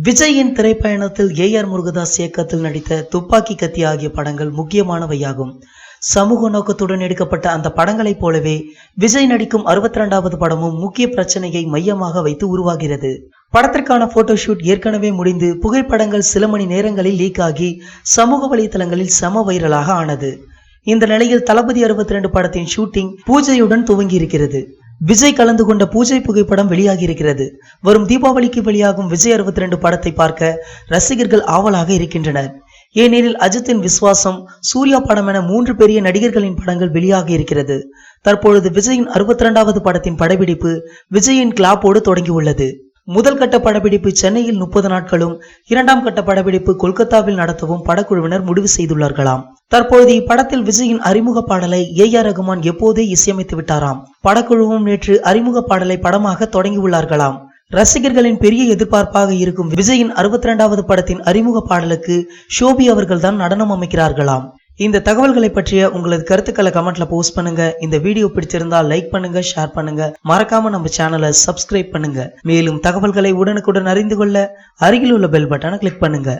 விஜயின் திரைப்பயணத்தில் ஏஆர் முருகதாஸ் இயக்கத்தில் நடித்த துப்பாக்கி கத்தி ஆகிய படங்கள் முக்கியமானவையாகும். சமூக நோக்கத்துடன் எடுக்கப்பட்ட அந்த படங்களைப் போலவே விஜய் நடிக்கும் 62வது படமும் முக்கிய பிரச்சனையை மையமாக வைத்து உருவாகிறது. படத்திற்கான போட்டோஷூட் ஏற்கனவே முடிந்து புகைப்படங்கள் சில மணி நேரங்களில் லீக் ஆகி சமூக வலைதளங்களில் செம வைரலாக ஆனது. இந்த நிலையில் தளபதி 62 படத்தின் ஷூட்டிங் பூஜையுடன் துவங்கி இருக்கிறது. விஜய் கலந்து கொண்ட பூஜை புகைப்படம் வெளியாகி இருக்கிறது. வரும் தீபாவளிக்கு வெளியாகும் விஜய் 62 படத்தை பார்க்க ரசிகர்கள் ஆவலாக இருக்கின்றனர். ஏனெனில் அஜித்தின் விஸ்வாசம், சூர்யா படம் என 3 பெரிய நடிகர்களின் படங்கள் வெளியாகி இருக்கிறது. தற்பொழுது விஜயின் 62வது படத்தின் படப்பிடிப்பு விஜயின் கிளாப்போடு தொடங்கியுள்ளது. முதல் கட்ட படப்பிடிப்பு சென்னையில் 30 நாட்களும், 2ஆம் கட்ட படப்பிடிப்பு கொல்கத்தாவில் நடத்தவும் படக்குழுவினர் முடிவு செய்துள்ளார்களாம். தற்பொழுது இப்படத்தில் விஜயின் அறிமுக பாடலை ஏஆர் ரகுமான் எப்போதே இசையமைத்து விட்டாராம். படக்குழுவும் நேற்று அறிமுக பாடலை படமாக தொடங்கியுள்ளார்களாம். ரசிகர்களின் பெரிய எதிர்பார்ப்பாக இருக்கும் விஜயின் 62வது படத்தின் அறிமுக பாடலுக்கு ஷோபி அவர்கள் தான் நடனம் அமைக்கிறார்களாம். இந்த தகவல்களை பற்றிய உங்களது கருத்துக்களை கமெண்ட்ல போஸ்ட் பண்ணுங்க. இந்த வீடியோ பிடிச்சிருந்தா லைக் பண்ணுங்க, ஷேர் பண்ணுங்க, மறக்காம நம்ம சேனலை சப்ஸ்கிரைப் பண்ணுங்க. மேலும் தகவல்களை உடனுக்குடன் அறிந்து கொள்ள அருகில் உள்ள பெல் பட்டனை கிளிக் பண்ணுங்க.